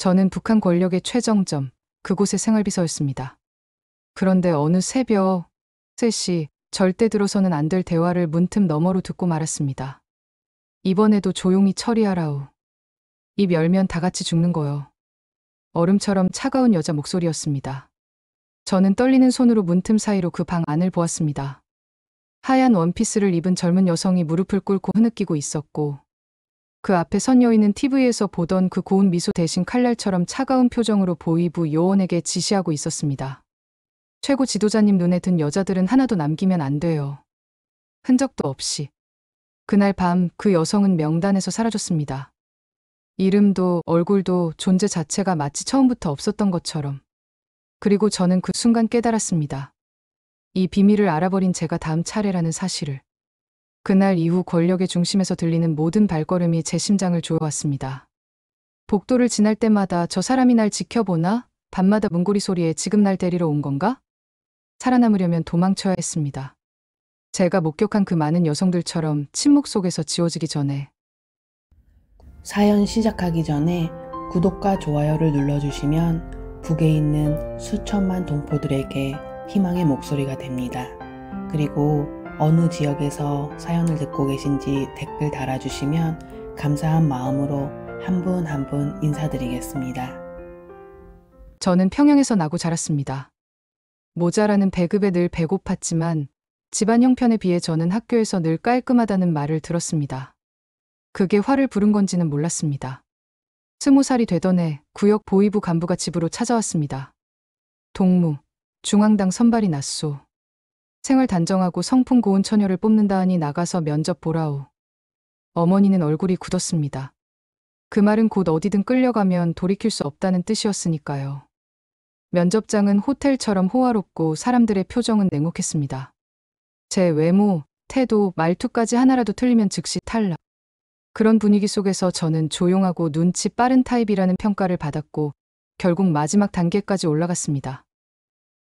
저는 북한 권력의 최정점, 그곳의 생활비서였습니다. 그런데 어느 새벽 3시 절대 들어서는 안 될 대화를 문틈 너머로 듣고 말았습니다. 이번에도 조용히 처리하라우. 입 열면 다 같이 죽는 거요. 얼음처럼 차가운 여자 목소리였습니다. 저는 떨리는 손으로 문틈 사이로 그 방 안을 보았습니다. 하얀 원피스를 입은 젊은 여성이 무릎을 꿇고 흐느끼고 있었고 그 앞에 선 여인은 TV에서 보던 그 고운 미소 대신 칼날처럼 차가운 표정으로 보위부 요원에게 지시하고 있었습니다. 최고 지도자님 눈에 든 여자들은 하나도 남기면 안 돼요. 흔적도 없이. 그날 밤 그 여성은 명단에서 사라졌습니다. 이름도 얼굴도 존재 자체가 마치 처음부터 없었던 것처럼. 그리고 저는 그 순간 깨달았습니다. 이 비밀을 알아버린 제가 다음 차례라는 사실을. 그날 이후 권력의 중심에서 들리는 모든 발걸음이 제 심장을 조여왔습니다. 복도를 지날 때마다 저 사람이 날 지켜보나? 밤마다 문고리 소리에 지금 날 데리러 온 건가? 살아남으려면 도망쳐야 했습니다. 제가 목격한 그 많은 여성들처럼 침묵 속에서 지워지기 전에. 사연 시작하기 전에 구독과 좋아요를 눌러주시면 북에 있는 수천만 동포들에게 희망의 목소리가 됩니다. 그리고 어느 지역에서 사연을 듣고 계신지 댓글 달아주시면 감사한 마음으로 한 분 한 분 인사드리겠습니다. 저는 평양에서 나고 자랐습니다. 모자라는 배급에 늘 배고팠지만 집안 형편에 비해 저는 학교에서 늘 깔끔하다는 말을 들었습니다. 그게 화를 부른 건지는 몰랐습니다. 20살이 되던 해 구역 보위부 간부가 집으로 찾아왔습니다. 동무, 중앙당 선발이 났소. 생활 단정하고 성품 고운 처녀를 뽑는다 하니 나가서 면접 보라오. 어머니는 얼굴이 굳었습니다. 그 말은 곧 어디든 끌려가면 돌이킬 수 없다는 뜻이었으니까요. 면접장은 호텔처럼 호화롭고 사람들의 표정은 냉혹했습니다. 제 외모, 태도, 말투까지 하나라도 틀리면 즉시 탈락. 그런 분위기 속에서 저는 조용하고 눈치 빠른 타입이라는 평가를 받았고 결국 마지막 단계까지 올라갔습니다.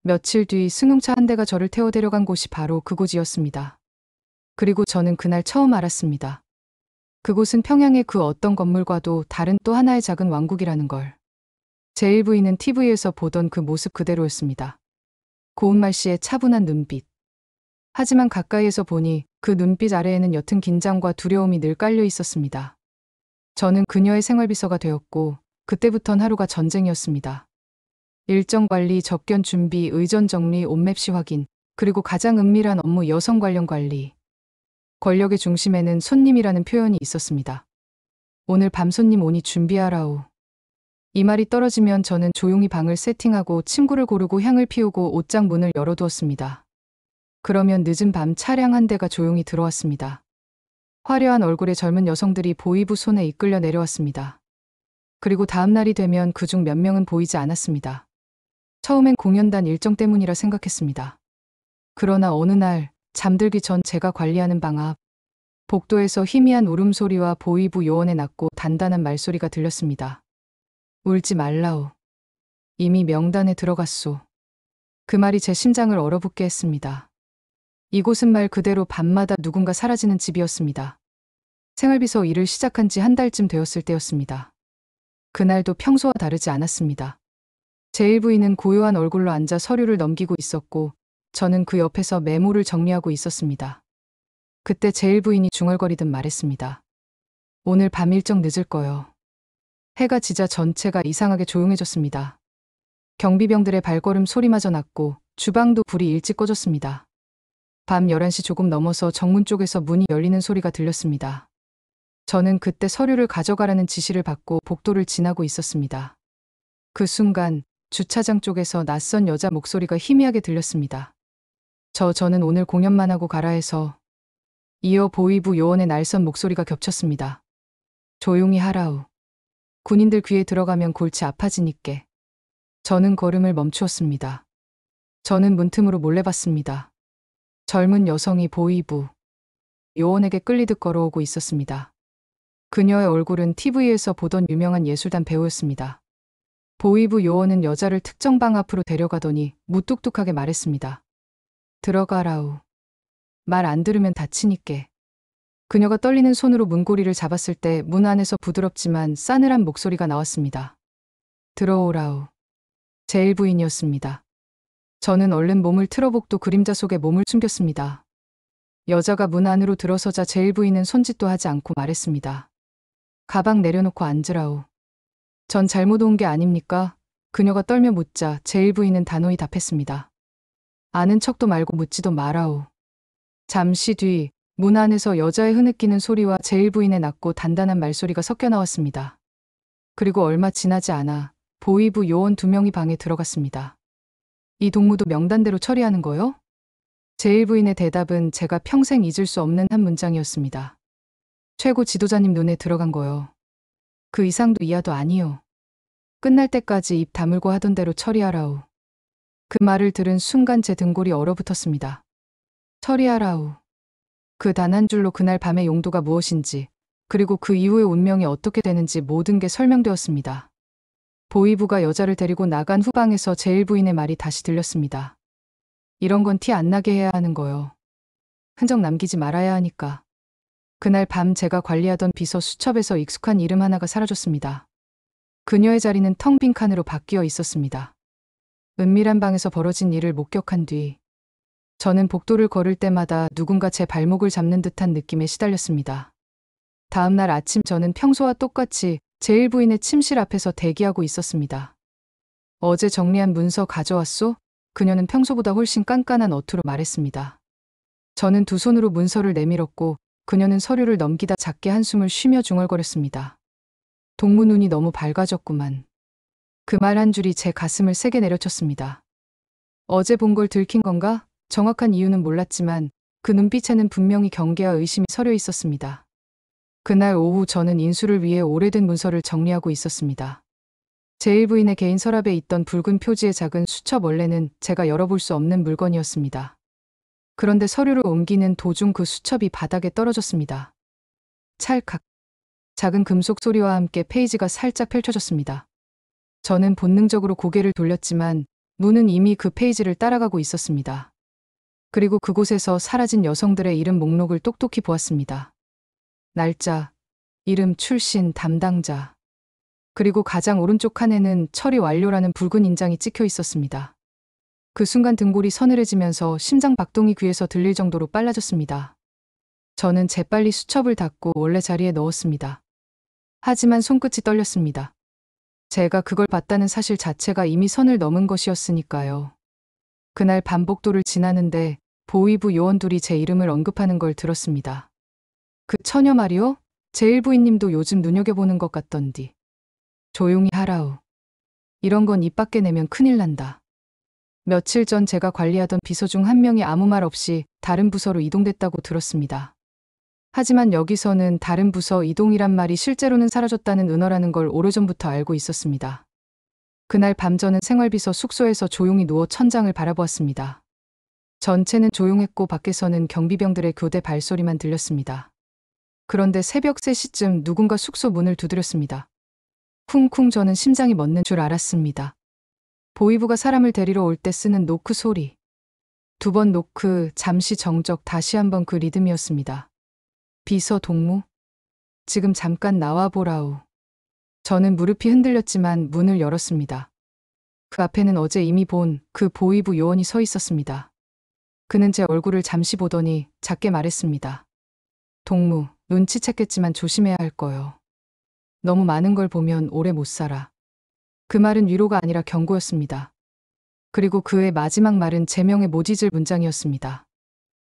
며칠 뒤 승용차 한 대가 저를 태워 데려간 곳이 바로 그곳이었습니다. 그리고 저는 그날 처음 알았습니다. 그곳은 평양의 그 어떤 건물과도 다른 또 하나의 작은 왕국이라는 걸. 제 일부인은 TV에서 보던 그 모습 그대로였습니다. 고운말 씨의 차분한 눈빛. 하지만 가까이에서 보니 그 눈빛 아래에는 옅은 긴장과 두려움이 늘 깔려 있었습니다. 저는 그녀의 생활비서가 되었고 그때부턴 하루가 전쟁이었습니다. 일정 관리, 접견 준비, 의전 정리, 옷맵시 확인, 그리고 가장 은밀한 업무 여성 관련 관리. 권력의 중심에는 손님이라는 표현이 있었습니다. 오늘 밤 손님 오니 준비하라우. 이 말이 떨어지면 저는 조용히 방을 세팅하고 침구를 고르고 향을 피우고 옷장 문을 열어두었습니다. 그러면 늦은 밤 차량 한 대가 조용히 들어왔습니다. 화려한 얼굴의 젊은 여성들이 보위부 손에 이끌려 내려왔습니다. 그리고 다음 날이 되면 그중 몇 명은 보이지 않았습니다. 처음엔 공연단 일정 때문이라 생각했습니다. 그러나 어느 날 잠들기 전 제가 관리하는 방 앞 복도에서 희미한 울음소리와 보위부 요원의 낮고 단단한 말소리가 들렸습니다. 울지 말라우. 이미 명단에 들어갔소. 그 말이 제 심장을 얼어붙게 했습니다. 이곳은 말 그대로 밤마다 누군가 사라지는 집이었습니다. 생활비서 일을 시작한 지 한 달쯤 되었을 때였습니다. 그날도 평소와 다르지 않았습니다. 제1부인은 고요한 얼굴로 앉아 서류를 넘기고 있었고 저는 그 옆에서 메모를 정리하고 있었습니다. 그때 제1부인이 중얼거리듯 말했습니다. 오늘 밤 일정 늦을 거요. 해가 지자 전체가 이상하게 조용해졌습니다. 경비병들의 발걸음 소리마저 났고 주방도 불이 일찍 꺼졌습니다. 밤 11시 조금 넘어서 정문 쪽에서 문이 열리는 소리가 들렸습니다. 저는 그때 서류를 가져가라는 지시를 받고 복도를 지나고 있었습니다. 그 순간 주차장 쪽에서 낯선 여자 목소리가 희미하게 들렸습니다. 저는 오늘 공연만 하고 가라 해서. 이어 보위부 요원의 날선 목소리가 겹쳤습니다. 조용히 하라우. 군인들 귀에 들어가면 골치 아파지니께. 저는 걸음을 멈추었습니다. 저는 문틈으로 몰래 봤습니다. 젊은 여성이 보위부 요원에게 끌리듯 걸어오고 있었습니다. 그녀의 얼굴은 TV에서 보던 유명한 예술단 배우였습니다. 보위부 요원은 여자를 특정 방 앞으로 데려가더니 무뚝뚝하게 말했습니다. 들어가라우. 말 안 들으면 다치니께. 그녀가 떨리는 손으로 문고리를 잡았을 때 문 안에서 부드럽지만 싸늘한 목소리가 나왔습니다. 들어오라우. 제1부인이었습니다. 저는 얼른 몸을 틀어복도 그림자 속에 몸을 숨겼습니다. 여자가 문 안으로 들어서자 제1부인은 손짓도 하지 않고 말했습니다. 가방 내려놓고 앉으라우. 전 잘못 온 게 아닙니까? 그녀가 떨며 묻자 제1부인은 단호히 답했습니다. 아는 척도 말고 묻지도 마라우. 잠시 뒤 문 안에서 여자의 흐느끼는 소리와 제1부인의 낮고 단단한 말소리가 섞여 나왔습니다. 그리고 얼마 지나지 않아 보위부 요원 2명이 방에 들어갔습니다. 이 동무도 명단대로 처리하는 거요? 제1부인의 대답은 제가 평생 잊을 수 없는 한 문장이었습니다. 최고 지도자님 눈에 들어간 거요. 그 이상도 이하도 아니요. 끝날 때까지 입 다물고 하던 대로 처리하라우. 그 말을 들은 순간 제 등골이 얼어붙었습니다. 처리하라우. 그 단 한 줄로 그날 밤의 용도가 무엇인지, 그리고 그 이후의 운명이 어떻게 되는지 모든 게 설명되었습니다. 보위부가 여자를 데리고 나간 후방에서 제1부인의 말이 다시 들렸습니다. 이런 건 티 안 나게 해야 하는 거요. 흔적 남기지 말아야 하니까. 그날 밤 제가 관리하던 비서 수첩에서 익숙한 이름 하나가 사라졌습니다. 그녀의 자리는 텅 빈 칸으로 바뀌어 있었습니다. 은밀한 방에서 벌어진 일을 목격한 뒤 저는 복도를 걸을 때마다 누군가 제 발목을 잡는 듯한 느낌에 시달렸습니다. 다음 날 아침 저는 평소와 똑같이 제1부인의 침실 앞에서 대기하고 있었습니다. 어제 정리한 문서 가져왔소? 그녀는 평소보다 훨씬 깐깐한 어투로 말했습니다. 저는 두 손으로 문서를 내밀었고 그녀는 서류를 넘기다 작게 한숨을 쉬며 중얼거렸습니다. 동무 눈이 너무 밝아졌구만. 그 말 한 줄이 제 가슴을 세게 내려쳤습니다. 어제 본 걸 들킨 건가? 정확한 이유는 몰랐지만 그 눈빛에는 분명히 경계와 의심이 서려 있었습니다. 그날 오후 저는 인수를 위해 오래된 문서를 정리하고 있었습니다. 제1부인의 개인 서랍에 있던 붉은 표지의 작은 수첩, 원래는 제가 열어볼 수 없는 물건이었습니다. 그런데 서류를 옮기는 도중 그 수첩이 바닥에 떨어졌습니다. 찰칵. 작은 금속 소리와 함께 페이지가 살짝 펼쳐졌습니다. 저는 본능적으로 고개를 돌렸지만 문은 이미 그 페이지를 따라가고 있었습니다. 그리고 그곳에서 사라진 여성들의 이름 목록을 똑똑히 보았습니다. 날짜, 이름, 출신, 담당자. 그리고 가장 오른쪽 칸에는 처리 완료라는 붉은 인장이 찍혀 있었습니다. 그 순간 등골이 서늘해지면서 심장 박동이 귀에서 들릴 정도로 빨라졌습니다. 저는 재빨리 수첩을 닫고 원래 자리에 넣었습니다. 하지만 손끝이 떨렸습니다. 제가 그걸 봤다는 사실 자체가 이미 선을 넘은 것이었으니까요. 그날 반복도를 지나는데 보위부 요원 둘이 제 이름을 언급하는 걸 들었습니다. 그 처녀 말이요? 제1부인님도 요즘 눈여겨보는 것 같던디. 조용히 하라우. 이런 건 입 밖에 내면 큰일 난다. 며칠 전 제가 관리하던 비서 중 한 명이 아무 말 없이 다른 부서로 이동됐다고 들었습니다. 하지만 여기서는 다른 부서 이동이란 말이 실제로는 사라졌다는 은어라는 걸 오래전부터 알고 있었습니다. 그날 밤 저는 생활비서 숙소에서 조용히 누워 천장을 바라보았습니다. 전체는 조용했고 밖에서는 경비병들의 교대 발소리만 들렸습니다. 그런데 새벽 3시쯤 누군가 숙소 문을 두드렸습니다. 쿵쿵. 저는 심장이 멎는 줄 알았습니다. 보위부가 사람을 데리러 올 때 쓰는 노크 소리. 2번 노크, 잠시 정적, 다시 한번 그 리듬이었습니다. 비서 동무? 지금 잠깐 나와보라우. 저는 무릎이 흔들렸지만 문을 열었습니다. 그 앞에는 어제 이미 본 그 보위부 요원이 서 있었습니다. 그는 제 얼굴을 잠시 보더니 작게 말했습니다. 동무, 눈치챘겠지만 조심해야 할 거요. 너무 많은 걸 보면 오래 못 살아. 그 말은 위로가 아니라 경고였습니다. 그리고 그의 마지막 말은 제명에 못 잊을 문장이었습니다.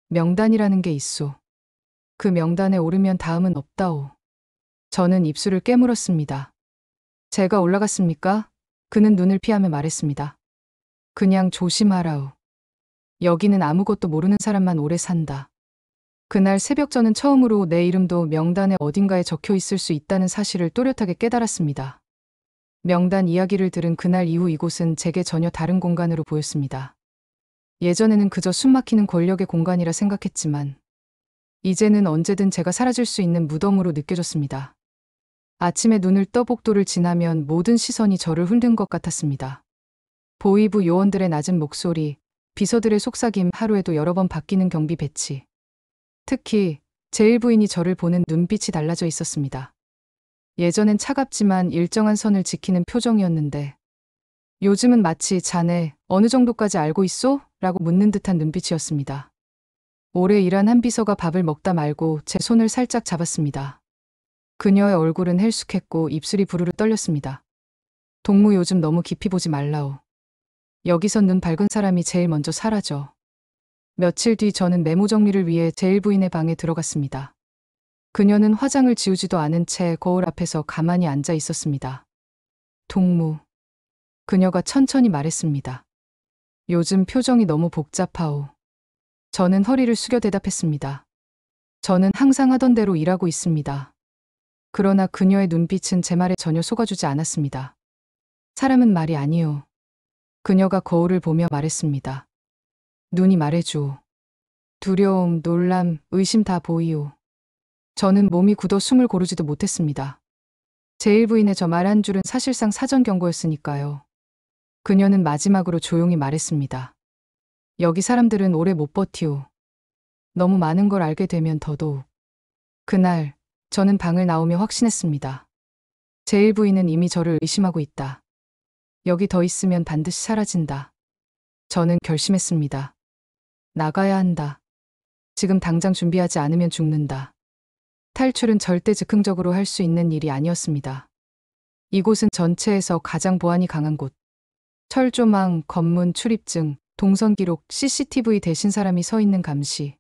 명단이라는 게 있소. 그 명단에 오르면 다음은 없다오. 저는 입술을 깨물었습니다. 제가 올라갔습니까? 그는 눈을 피하며 말했습니다. 그냥 조심하라우. 여기는 아무것도 모르는 사람만 오래 산다. 그날 새벽 저는 처음으로 내 이름도 명단의 어딘가에 적혀 있을 수 있다는 사실을 또렷하게 깨달았습니다. 명단 이야기를 들은 그날 이후 이곳은 제게 전혀 다른 공간으로 보였습니다. 예전에는 그저 숨막히는 권력의 공간이라 생각했지만 이제는 언제든 제가 사라질 수 있는 무덤으로 느껴졌습니다. 아침에 눈을 떠 복도를 지나면 모든 시선이 저를 흔든 것 같았습니다. 보위부 요원들의 낮은 목소리, 비서들의 속삭임, 하루에도 여러 번 바뀌는 경비 배치. 특히 제1부인이 저를 보는 눈빛이 달라져 있었습니다. 예전엔 차갑지만 일정한 선을 지키는 표정이었는데 요즘은 마치 자네 어느 정도까지 알고 있소? 라고 묻는 듯한 눈빛이었습니다. 오래 일한 한 비서가 밥을 먹다 말고 제 손을 살짝 잡았습니다. 그녀의 얼굴은 헬쑥했고 입술이 부르르 떨렸습니다. 동무 요즘 너무 깊이 보지 말라오. 여기선 눈 밝은 사람이 제일 먼저 사라져. 며칠 뒤 저는 메모 정리를 위해 제1부인의 방에 들어갔습니다. 그녀는 화장을 지우지도 않은 채 거울 앞에서 가만히 앉아 있었습니다. 동무. 그녀가 천천히 말했습니다. 요즘 표정이 너무 복잡하오. 저는 허리를 숙여 대답했습니다. 저는 항상 하던 대로 일하고 있습니다. 그러나 그녀의 눈빛은 제 말에 전혀 속아주지 않았습니다. 사람은 말이 아니오. 그녀가 거울을 보며 말했습니다. 눈이 말해주오. 두려움, 놀람, 의심 다 보이오. 저는 몸이 굳어 숨을 고르지도 못했습니다. 제1부인의 저 말 한 줄은 사실상 사전 경고였으니까요. 그녀는 마지막으로 조용히 말했습니다. 여기 사람들은 오래 못 버티오. 너무 많은 걸 알게 되면 더더욱. 그날 저는 방을 나오며 확신했습니다. 제1부인은 이미 저를 의심하고 있다. 여기 더 있으면 반드시 사라진다. 저는 결심했습니다. 나가야 한다. 지금 당장 준비하지 않으면 죽는다. 탈출은 절대 즉흥적으로 할 수 있는 일이 아니었습니다. 이곳은 전체에서 가장 보안이 강한 곳. 철조망, 검문, 출입증, 동선 기록, CCTV 대신 사람이 서 있는 감시.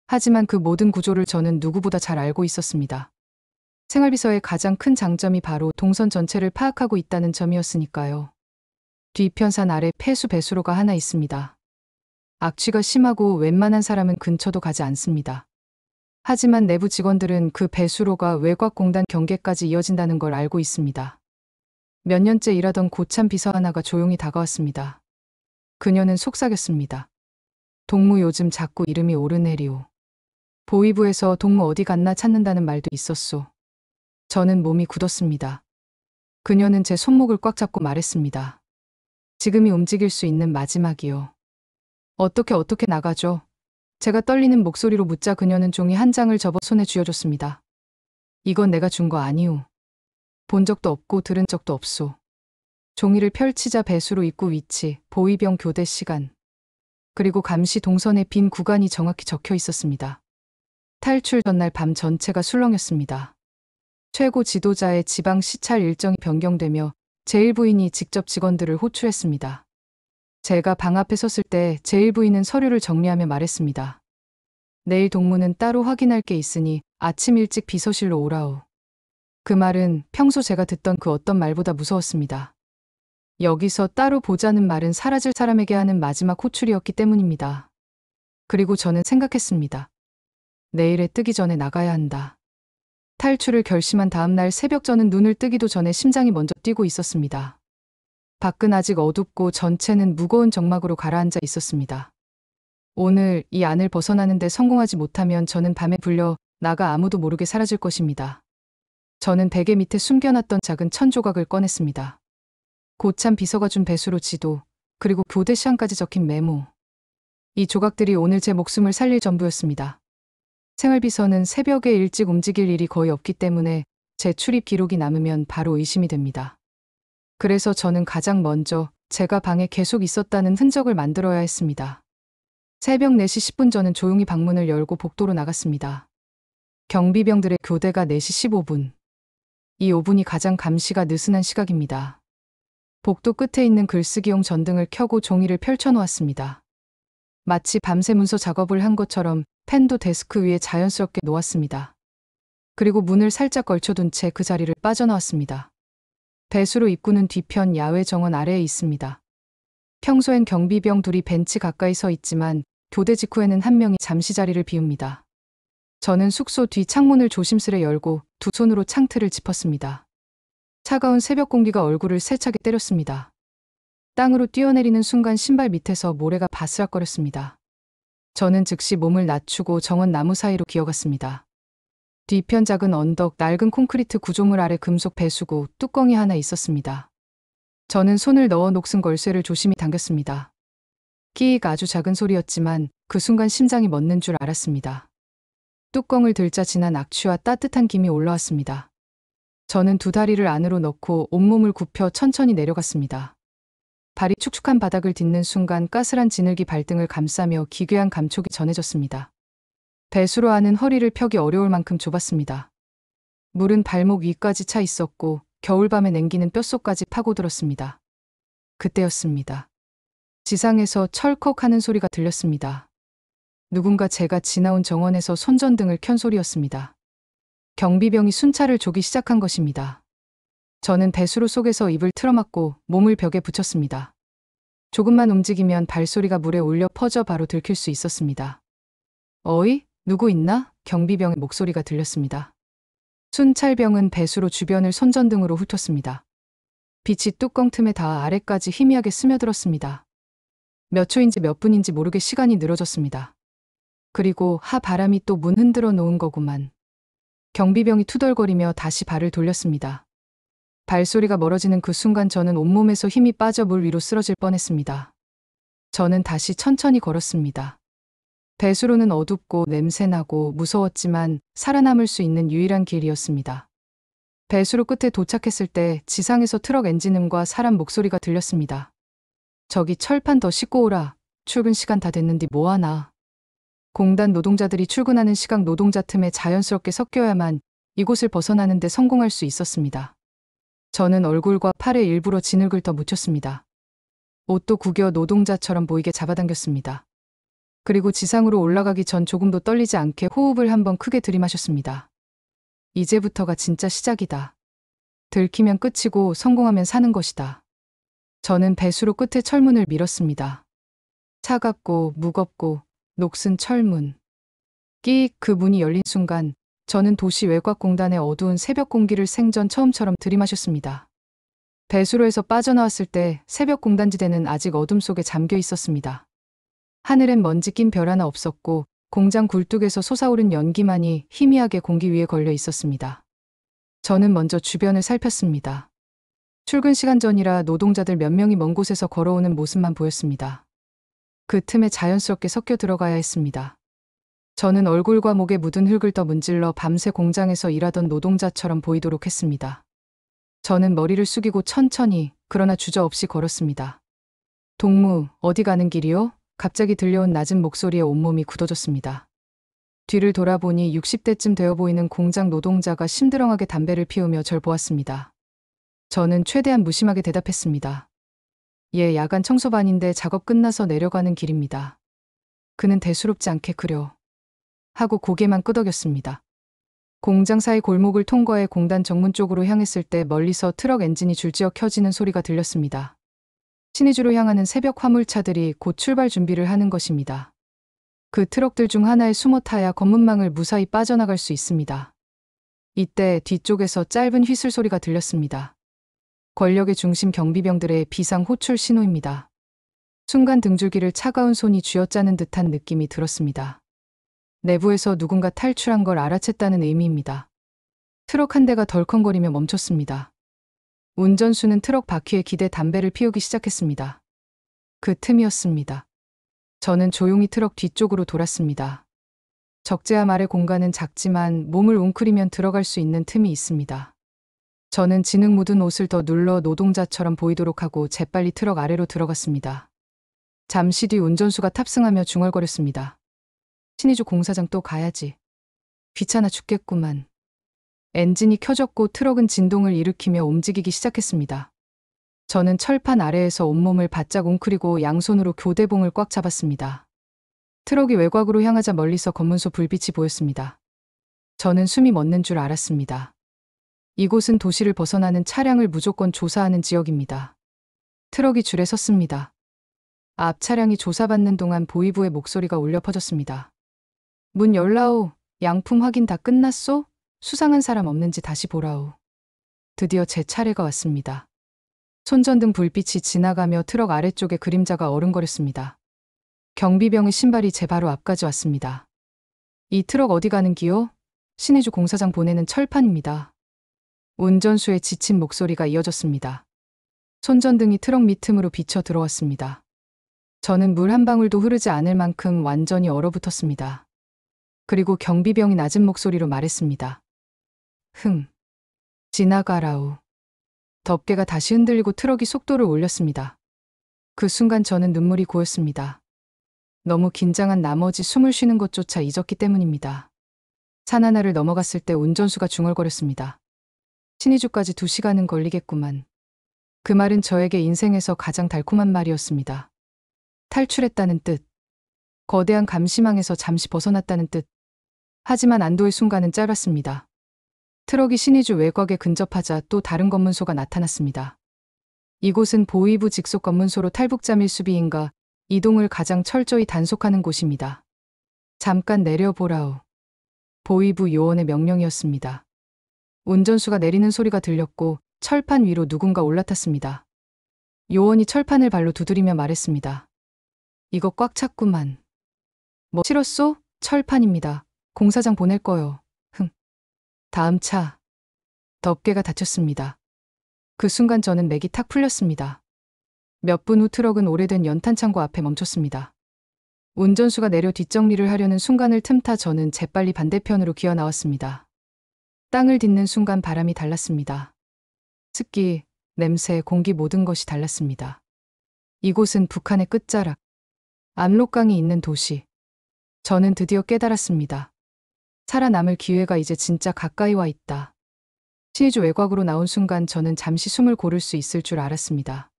하지만 그 모든 구조를 저는 누구보다 잘 알고 있었습니다. 생활비서의 가장 큰 장점이 바로 동선 전체를 파악하고 있다는 점이었으니까요. 뒤편산 아래 폐수 배수로가 하나 있습니다. 악취가 심하고 웬만한 사람은 근처도 가지 않습니다. 하지만 내부 직원들은 그 배수로가 외곽공단 경계까지 이어진다는 걸 알고 있습니다. 몇 년째 일하던 고참 비서 하나가 조용히 다가왔습니다. 그녀는 속삭였습니다. 동무 요즘 자꾸 이름이 오르내리오. 보위부에서 동무 어디 갔나 찾는다는 말도 있었소. 저는 몸이 굳었습니다. 그녀는 제 손목을 꽉 잡고 말했습니다. 지금이 움직일 수 있는 마지막이요. 어떻게 나가죠? 제가 떨리는 목소리로 묻자 그녀는 종이 한 장을 접어 손에 쥐어줬습니다. 이건 내가 준 거 아니오. 본 적도 없고 들은 적도 없소. 종이를 펼치자 배수로 입구 위치, 보위병 교대 시간, 그리고 감시 동선의 빈 구간이 정확히 적혀 있었습니다. 탈출 전날 밤 전체가 술렁였습니다. 최고 지도자의 지방 시찰 일정이 변경되며 제1부인이 직접 직원들을 호출했습니다. 제가 방 앞에 섰을 때 제1부인은 서류를 정리하며 말했습니다. 내일 동무는 따로 확인할 게 있으니 아침 일찍 비서실로 오라오. 그 말은 평소 제가 듣던 그 어떤 말보다 무서웠습니다. 여기서 따로 보자는 말은 사라질 사람에게 하는 마지막 호출이었기 때문입니다. 그리고 저는 생각했습니다. 내일에 뜨기 전에 나가야 한다. 탈출을 결심한 다음 날 새벽 저는 눈을 뜨기도 전에 심장이 먼저 뛰고 있었습니다. 밖은 아직 어둡고 전체는 무거운 정막으로 가라앉아 있었습니다. 오늘 이 안을 벗어나는 데 성공하지 못하면 저는 밤에 불려 나가 아무도 모르게 사라질 것입니다. 저는 베개 밑에 숨겨놨던 작은 천 조각을 꺼냈습니다. 고참 비서가 준 배수로 지도, 그리고 교대 시간까지 적힌 메모. 이 조각들이 오늘 제 목숨을 살릴 전부였습니다. 생활비서는 새벽에 일찍 움직일 일이 거의 없기 때문에 제 출입 기록이 남으면 바로 의심이 됩니다. 그래서 저는 가장 먼저 제가 방에 계속 있었다는 흔적을 만들어야 했습니다. 새벽 4시 10분 저는 조용히 방문을 열고 복도로 나갔습니다. 경비병들의 교대가 4시 15분. 이 5분이 가장 감시가 느슨한 시각입니다. 복도 끝에 있는 글쓰기용 전등을 켜고 종이를 펼쳐놓았습니다. 마치 밤새 문서 작업을 한 것처럼 펜도 데스크 위에 자연스럽게 놓았습니다. 그리고 문을 살짝 걸쳐둔 채 그 자리를 빠져나왔습니다. 배수로 입구는 뒤편 야외 정원 아래에 있습니다. 평소엔 경비병 둘이 벤치 가까이 서 있지만 교대 직후에는 한 명이 잠시 자리를 비웁니다. 저는 숙소 뒤 창문을 조심스레 열고 두 손으로 창틀을 짚었습니다. 차가운 새벽 공기가 얼굴을 세차게 때렸습니다. 땅으로 뛰어내리는 순간 신발 밑에서 모래가 바스락거렸습니다. 저는 즉시 몸을 낮추고 정원 나무 사이로 기어갔습니다. 뒤편 작은 언덕, 낡은 콘크리트 구조물 아래 금속 배수구, 뚜껑이 하나 있었습니다. 저는 손을 넣어 녹슨 걸쇠를 조심히 당겼습니다. 끼익 아주 작은 소리였지만 그 순간 심장이 멎는 줄 알았습니다. 뚜껑을 들자 진한 악취와 따뜻한 김이 올라왔습니다. 저는 두 다리를 안으로 넣고 온몸을 굽혀 천천히 내려갔습니다. 발이 축축한 바닥을 딛는 순간 가스란 진흙이 발등을 감싸며 기괴한 감촉이 전해졌습니다. 배수로 안은 허리를 펴기 어려울 만큼 좁았습니다. 물은 발목 위까지 차 있었고 겨울밤에 냉기는 뼛속까지 파고들었습니다. 그때였습니다. 지상에서 철컥하는 소리가 들렸습니다. 누군가 제가 지나온 정원에서 손전등을 켠 소리였습니다. 경비병이 순찰을 조기 시작한 것입니다. 저는 배수로 속에서 입을 틀어막고 몸을 벽에 붙였습니다. 조금만 움직이면 발소리가 물에 울려 퍼져 바로 들킬 수 있었습니다. 어이? 누구 있나? 경비병의 목소리가 들렸습니다. 순찰병은 배수로 주변을 손전등으로 훑었습니다. 빛이 뚜껑 틈에 닿아 아래까지 희미하게 스며들었습니다. 몇 초인지 몇 분인지 모르게 시간이 늘어졌습니다. 그리고 바람이 또 문 흔들어 놓은 거구만. 경비병이 투덜거리며 다시 발을 돌렸습니다. 발소리가 멀어지는 그 순간 저는 온몸에서 힘이 빠져 물 위로 쓰러질 뻔했습니다. 저는 다시 천천히 걸었습니다. 배수로는 어둡고 냄새나고 무서웠지만 살아남을 수 있는 유일한 길이었습니다. 배수로 끝에 도착했을 때 지상에서 트럭 엔진음과 사람 목소리가 들렸습니다. 저기 철판 더 싣고 오라. 출근 시간 다 됐는데 뭐하나. 공단 노동자들이 출근하는 시각 노동자 틈에 자연스럽게 섞여야만 이곳을 벗어나는 데 성공할 수 있었습니다. 저는 얼굴과 팔에 일부러 진흙을 더 묻혔습니다. 옷도 구겨 노동자처럼 보이게 잡아당겼습니다. 그리고 지상으로 올라가기 전 조금도 떨리지 않게 호흡을 한번 크게 들이마셨습니다. 이제부터가 진짜 시작이다. 들키면 끝이고 성공하면 사는 것이다. 저는 배수로 끝에 철문을 밀었습니다. 차갑고 무겁고 녹슨 철문. 끼익 그 문이 열린 순간 저는 도시 외곽공단의 어두운 새벽 공기를 생전 처음처럼 들이마셨습니다. 배수로에서 빠져나왔을 때 새벽 공단지대는 아직 어둠 속에 잠겨 있었습니다. 하늘엔 먼지 낀 별 하나 없었고 공장 굴뚝에서 솟아오른 연기만이 희미하게 공기 위에 걸려 있었습니다. 저는 먼저 주변을 살폈습니다. 출근 시간 전이라 노동자들 몇 명이 먼 곳에서 걸어오는 모습만 보였습니다. 그 틈에 자연스럽게 섞여 들어가야 했습니다. 저는 얼굴과 목에 묻은 흙을 더 문질러 밤새 공장에서 일하던 노동자처럼 보이도록 했습니다. 저는 머리를 숙이고 천천히 그러나 주저없이 걸었습니다. 동무, 어디 가는 길이요? 갑자기 들려온 낮은 목소리에 온몸이 굳어졌습니다. 뒤를 돌아보니 60대쯤 되어 보이는 공장 노동자가 심드렁하게 담배를 피우며 절 보았습니다. 저는 최대한 무심하게 대답했습니다. 예, 야간 청소반인데 작업 끝나서 내려가는 길입니다. 그는 대수롭지 않게 그려 하고 고개만 끄덕였습니다. 공장 사이 골목을 통과해 공단 정문 쪽으로 향했을 때 멀리서 트럭 엔진이 줄지어 켜지는 소리가 들렸습니다. 신의주로 향하는 새벽 화물차들이 곧 출발 준비를 하는 것입니다. 그 트럭들 중 하나에 숨어 타야 검문망을 무사히 빠져나갈 수 있습니다. 이때 뒤쪽에서 짧은 휘슬 소리가 들렸습니다. 권력의 중심 경비병들의 비상 호출 신호입니다. 순간 등줄기를 차가운 손이 쥐어짜는 듯한 느낌이 들었습니다. 내부에서 누군가 탈출한 걸 알아챘다는 의미입니다. 트럭 한 대가 덜컹거리며 멈췄습니다. 운전수는 트럭 바퀴에 기대 담배를 피우기 시작했습니다. 그 틈이었습니다. 저는 조용히 트럭 뒤쪽으로 돌았습니다. 적재함 아래 공간은 작지만 몸을 웅크리면 들어갈 수 있는 틈이 있습니다. 저는 진흙 묻은 옷을 더 눌러 노동자처럼 보이도록 하고 재빨리 트럭 아래로 들어갔습니다. 잠시 뒤 운전수가 탑승하며 중얼거렸습니다. 신의주 공사장 또 가야지. 귀찮아 죽겠구만. 엔진이 켜졌고 트럭은 진동을 일으키며 움직이기 시작했습니다. 저는 철판 아래에서 온몸을 바짝 웅크리고 양손으로 교대봉을 꽉 잡았습니다. 트럭이 외곽으로 향하자 멀리서 검문소 불빛이 보였습니다. 저는 숨이 멎는 줄 알았습니다. 이곳은 도시를 벗어나는 차량을 무조건 조사하는 지역입니다. 트럭이 줄에 섰습니다. 앞 차량이 조사받는 동안 보이부의 목소리가 울려 퍼졌습니다. 문 열라오. 양품 확인 다 끝났소? 수상한 사람 없는지 다시 보라오. 드디어 제 차례가 왔습니다. 손전등 불빛이 지나가며 트럭 아래쪽에 그림자가 어른거렸습니다. 경비병의 신발이 제 바로 앞까지 왔습니다. 이 트럭 어디 가는 기요? 신의주 공사장 보내는 철판입니다. 운전수의 지친 목소리가 이어졌습니다. 손전등이 트럭 밑틈으로 비쳐 들어왔습니다. 저는 물 한 방울도 흐르지 않을 만큼 완전히 얼어붙었습니다. 그리고 경비병이 낮은 목소리로 말했습니다. 지나가라우. 덮개가 다시 흔들리고 트럭이 속도를 올렸습니다. 그 순간 저는 눈물이 고였습니다. 너무 긴장한 나머지 숨을 쉬는 것조차 잊었기 때문입니다. 산 하나를 넘어갔을 때 운전수가 중얼거렸습니다. 신의주까지 2시간은 걸리겠구만. 그 말은 저에게 인생에서 가장 달콤한 말이었습니다. 탈출했다는 뜻. 거대한 감시망에서 잠시 벗어났다는 뜻. 하지만 안도의 순간은 짧았습니다. 트럭이 신의주 외곽에 근접하자 또 다른 검문소가 나타났습니다. 이곳은 보위부 직속 검문소로 탈북자밀수비인가 이동을 가장 철저히 단속하는 곳입니다. 잠깐 내려보라우. 보위부 요원의 명령이었습니다. 운전수가 내리는 소리가 들렸고 철판 위로 누군가 올라탔습니다. 요원이 철판을 발로 두드리며 말했습니다. 이거 꽉 찼구만. 뭐 싫었소? 철판입니다. 공사장 보낼 거요. 다음 차. 덮개가 닫혔습니다. 그 순간 저는 맥이 탁 풀렸습니다. 몇 분 후 트럭은 오래된 연탄창고 앞에 멈췄습니다. 운전수가 내려 뒷정리를 하려는 순간을 틈타 저는 재빨리 반대편으로 기어 나왔습니다. 땅을 딛는 순간 바람이 달랐습니다. 습기, 냄새, 공기 모든 것이 달랐습니다. 이곳은 북한의 끝자락, 압록강이 있는 도시. 저는 드디어 깨달았습니다. 살아남을 기회가 이제 진짜 가까이 와 있다. 신의주 외곽으로 나온 순간 저는 잠시 숨을 고를 수 있을 줄 알았습니다.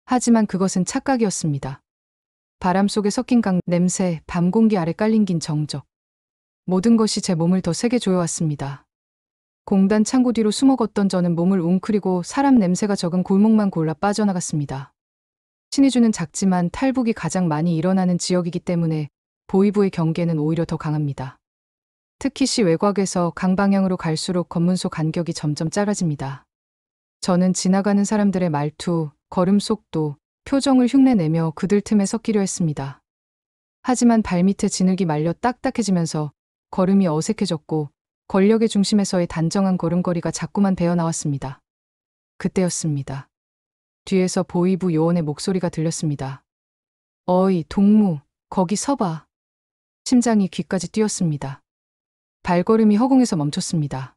하지만 그것은 착각이었습니다. 바람 속에 섞인 강 냄새, 밤 공기 아래 깔린 긴 정적. 모든 것이 제 몸을 더 세게 조여왔습니다. 공단 창고 뒤로 숨어 걷던 저는 몸을 웅크리고 사람 냄새가 적은 골목만 골라 빠져나갔습니다. 신의주는 작지만 탈북이 가장 많이 일어나는 지역이기 때문에 보위부의 경계는 오히려 더 강합니다. 특히 시 외곽에서 강 방향으로 갈수록 검문소 간격이 점점 짧아집니다. 저는 지나가는 사람들의 말투, 걸음 속도, 표정을 흉내내며 그들 틈에 섞이려 했습니다. 하지만 발밑에 진흙이 말려 딱딱해지면서 걸음이 어색해졌고 권력의 중심에서의 단정한 걸음걸이가 자꾸만 배어나왔습니다. 그때였습니다. 뒤에서 보위부 요원의 목소리가 들렸습니다. 어이, 동무, 거기 서봐. 심장이 귀까지 뛰었습니다. 발걸음이 허공에서 멈췄습니다.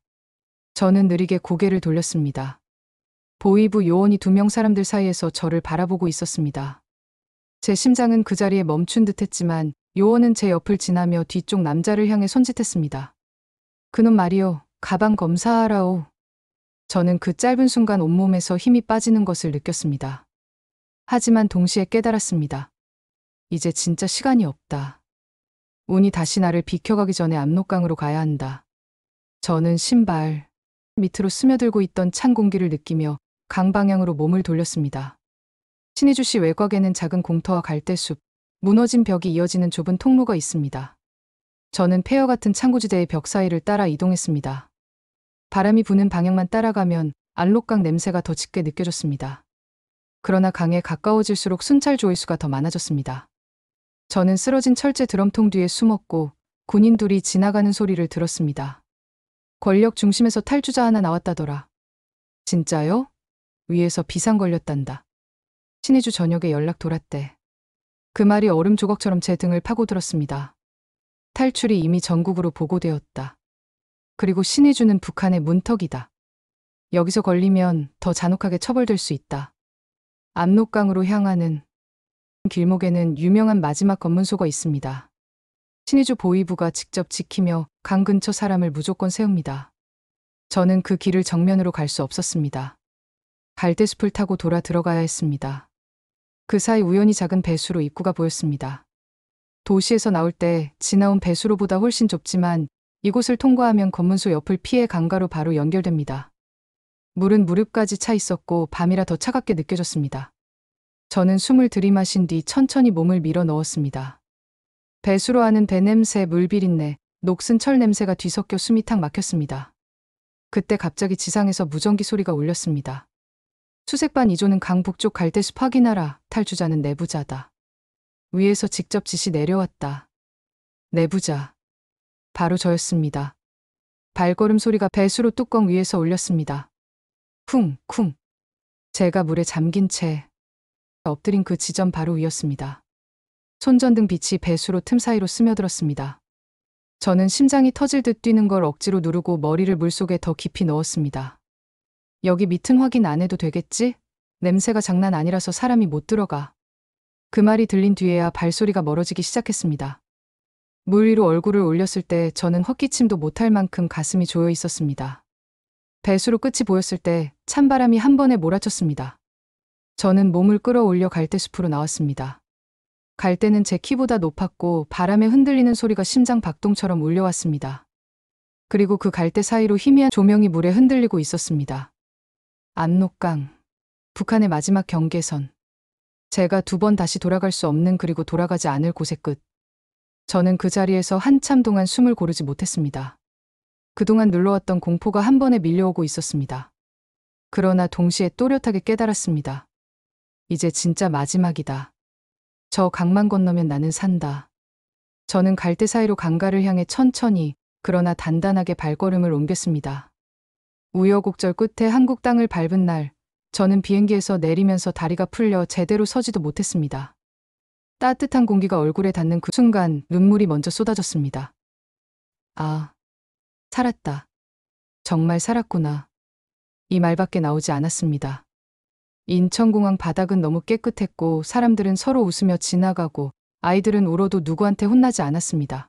저는 느리게 고개를 돌렸습니다. 보위부 요원이 2명 사람들 사이에서 저를 바라보고 있었습니다. 제 심장은 그 자리에 멈춘 듯했지만 요원은 제 옆을 지나며 뒤쪽 남자를 향해 손짓했습니다. 그놈 말이요, 가방 검사하라오. 저는 그 짧은 순간 온몸에서 힘이 빠지는 것을 느꼈습니다. 하지만 동시에 깨달았습니다. 이제 진짜 시간이 없다. 운이 다시 나를 비켜가기 전에 압록강으로 가야 한다. 저는 신발 밑으로 스며들고 있던 찬 공기를 느끼며 강 방향으로 몸을 돌렸습니다. 신의주시 외곽에는 작은 공터와 갈대숲, 무너진 벽이 이어지는 좁은 통로가 있습니다. 저는 폐허 같은 창고지대의 벽 사이를 따라 이동했습니다. 바람이 부는 방향만 따라가면 압록강 냄새가 더 짙게 느껴졌습니다. 그러나 강에 가까워질수록 순찰 조회수가 더 많아졌습니다. 저는 쓰러진 철제 드럼통 뒤에 숨었고 군인 둘이 지나가는 소리를 들었습니다. 권력 중심에서 탈주자 하나 나왔다더라. 진짜요? 위에서 비상 걸렸단다. 신의주 저녁에 연락 돌았대. 그 말이 얼음 조각처럼 제 등을 파고들었습니다. 탈출이 이미 전국으로 보고되었다. 그리고 신의주는 북한의 문턱이다. 여기서 걸리면 더 잔혹하게 처벌될 수 있다. 압록강으로 향하는 길목에는 유명한 마지막 검문소가 있습니다. 신의주 보위부가 직접 지키며 강 근처 사람을 무조건 세웁니다. 저는 그 길을 정면으로 갈 수 없었습니다. 갈대숲을 타고 돌아 들어가야 했습니다. 그 사이 우연히 작은 배수로 입구가 보였습니다. 도시에서 나올 때 지나온 배수로보다 훨씬 좁지만 이곳을 통과하면 검문소 옆을 피해 강가로 바로 연결됩니다. 물은 무릎까지 차 있었고 밤이라 더 차갑게 느껴졌습니다. 저는 숨을 들이마신 뒤 천천히 몸을 밀어 넣었습니다. 배수로 안은 배냄새, 물비린내, 녹슨 철 냄새가 뒤섞여 숨이 탁 막혔습니다. 그때 갑자기 지상에서 무전기 소리가 울렸습니다. 수색반 2조는 강 북쪽 갈대숲 확인하라. 탈주자는 내부자다. 위에서 직접 지시 내려왔다. 내부자. 바로 저였습니다. 발걸음 소리가 배수로 뚜껑 위에서 울렸습니다. 쿵쿵. 제가 물에 잠긴 채 엎드린 그 지점 바로 위였습니다. 손전등 빛이 배수로 틈 사이로 스며들었습니다. 저는 심장이 터질 듯 뛰는 걸 억지로 누르고 머리를 물속에 더 깊이 넣었습니다. 여기 밑은 확인 안 해도 되겠지? 냄새가 장난 아니라서 사람이 못 들어가. 그 말이 들린 뒤에야 발소리가 멀어지기 시작했습니다. 물 위로 얼굴을 올렸을 때 저는 헛기침도 못할 만큼 가슴이 조여 있었습니다. 배수로 끝이 보였을 때 찬바람이 한 번에 몰아쳤습니다. 저는 몸을 끌어올려 갈대숲으로 나왔습니다. 갈대는 제 키보다 높았고 바람에 흔들리는 소리가 심장 박동처럼 울려왔습니다. 그리고 그 갈대 사이로 희미한 조명이 물에 흔들리고 있었습니다. 압록강, 북한의 마지막 경계선. 제가 2번 다시 돌아갈 수 없는 그리고 돌아가지 않을 곳의 끝. 저는 그 자리에서 한참 동안 숨을 고르지 못했습니다. 그동안 눌러왔던 공포가 한 번에 밀려오고 있었습니다. 그러나 동시에 또렷하게 깨달았습니다. 이제 진짜 마지막이다. 저 강만 건너면 나는 산다. 저는 갈대 사이로 강가를 향해 천천히 그러나 단단하게 발걸음을 옮겼습니다. 우여곡절 끝에 한국 땅을 밟은 날, 저는 비행기에서 내리면서 다리가 풀려 제대로 서지도 못했습니다. 따뜻한 공기가 얼굴에 닿는 그 순간 눈물이 먼저 쏟아졌습니다. 아, 살았다. 정말 살았구나. 이 말밖에 나오지 않았습니다. 인천공항 바닥은 너무 깨끗했고 사람들은 서로 웃으며 지나가고 아이들은 울어도 누구한테 혼나지 않았습니다.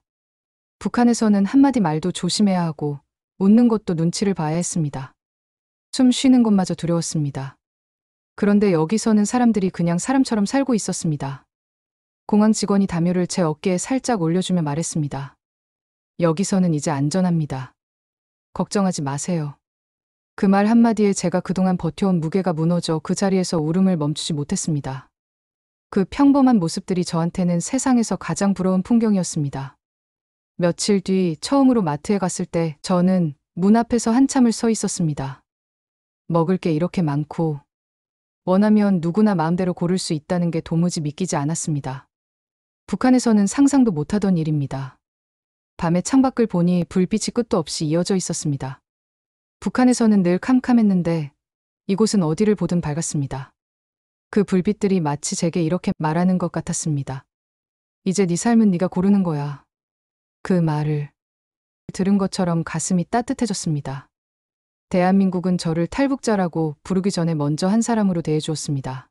북한에서는 한마디 말도 조심해야 하고 웃는 것도 눈치를 봐야 했습니다. 숨 쉬는 것마저 두려웠습니다. 그런데 여기서는 사람들이 그냥 사람처럼 살고 있었습니다. 공항 직원이 담요를 제 어깨에 살짝 올려주며 말했습니다. 여기서는 이제 안전합니다. 걱정하지 마세요. 그 말 한마디에 제가 그동안 버텨온 무게가 무너져 그 자리에서 울음을 멈추지 못했습니다. 그 평범한 모습들이 저한테는 세상에서 가장 부러운 풍경이었습니다. 며칠 뒤 처음으로 마트에 갔을 때 저는 문 앞에서 한참을 서 있었습니다. 먹을 게 이렇게 많고 원하면 누구나 마음대로 고를 수 있다는 게 도무지 믿기지 않았습니다. 북한에서는 상상도 못하던 일입니다. 밤에 창밖을 보니 불빛이 끝도 없이 이어져 있었습니다. 북한에서는 늘 캄캄했는데 이곳은 어디를 보든 밝았습니다. 그 불빛들이 마치 제게 이렇게 말하는 것 같았습니다. 이제 네 삶은 네가 고르는 거야. 그 말을 들은 것처럼 가슴이 따뜻해졌습니다. 대한민국은 저를 탈북자라고 부르기 전에 먼저 한 사람으로 대해주었습니다.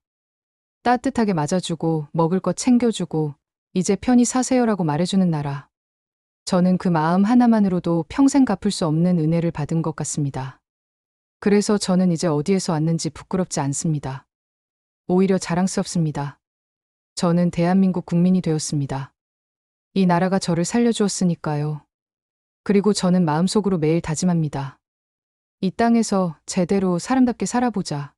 따뜻하게 맞아주고 먹을 것 챙겨주고 이제 편히 사세요라고 말해주는 나라. 저는 그 마음 하나만으로도 평생 갚을 수 없는 은혜를 받은 것 같습니다. 그래서 저는 이제 어디에서 왔는지 부끄럽지 않습니다. 오히려 자랑스럽습니다. 저는 대한민국 국민이 되었습니다. 이 나라가 저를 살려주었으니까요. 그리고 저는 마음속으로 매일 다짐합니다. 이 땅에서 제대로 사람답게 살아보자.